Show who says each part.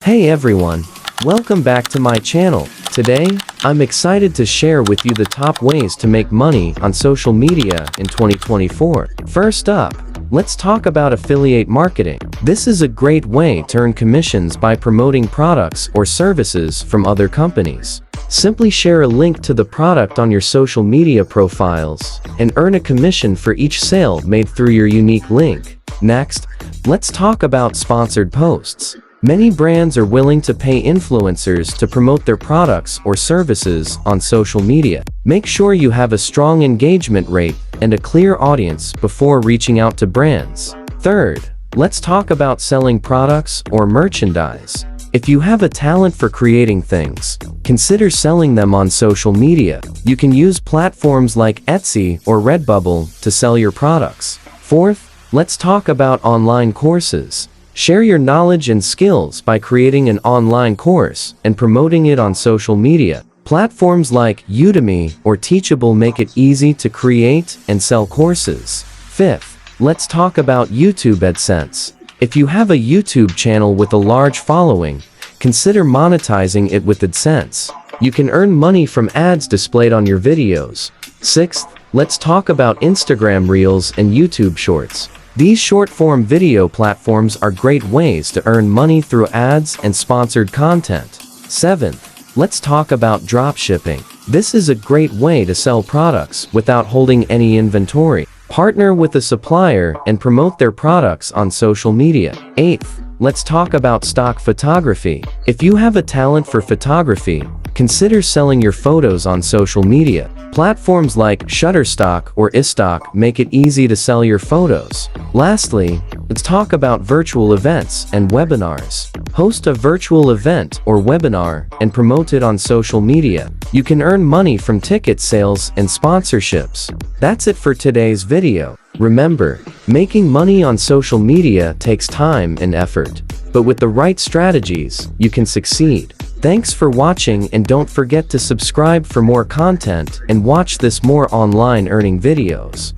Speaker 1: Hey everyone, welcome back to my channel. Today, I'm excited to share with you the top ways to make money on social media in 2024. First up, let's talk about affiliate marketing. This is a great way to earn commissions by promoting products or services from other companies. Simply share a link to the product on your social media profiles and earn a commission for each sale made through your unique link. Next, let's talk about sponsored posts. Many brands are willing to pay influencers to promote their products or services on social media. Make sure you have a strong engagement rate and a clear audience before reaching out to brands. Third, let's talk about selling products or merchandise. If you have a talent for creating things, consider selling them on social media. You can use platforms like Etsy or Redbubble to sell your products. Fourth, let's talk about online courses. Share your knowledge and skills by creating an online course and promoting it on social media. Platforms like Udemy or Teachable make it easy to create and sell courses. Fifth, let's talk about YouTube AdSense. If you have a YouTube channel with a large following, consider monetizing it with AdSense. You can earn money from ads displayed on your videos. Sixth, let's talk about Instagram Reels and YouTube Shorts. These short-form video platforms are great ways to earn money through ads and sponsored content. Seventh, let's talk about dropshipping. This is a great way to sell products without holding any inventory. Partner with a supplier and promote their products on social media. Eighth, let's talk about stock photography. If you have a talent for photography, consider selling your photos on social media. Platforms like Shutterstock or iStock make it easy to sell your photos. Lastly, let's talk about virtual events and webinars. Host a virtual event or webinar and promote it on social media. You can earn money from ticket sales and sponsorships. That's it for today's video. Remember, making money on social media takes time and effort, but with the right strategies, you can succeed. Thanks for watching, and don't forget to subscribe for more content and watch this more online earning videos.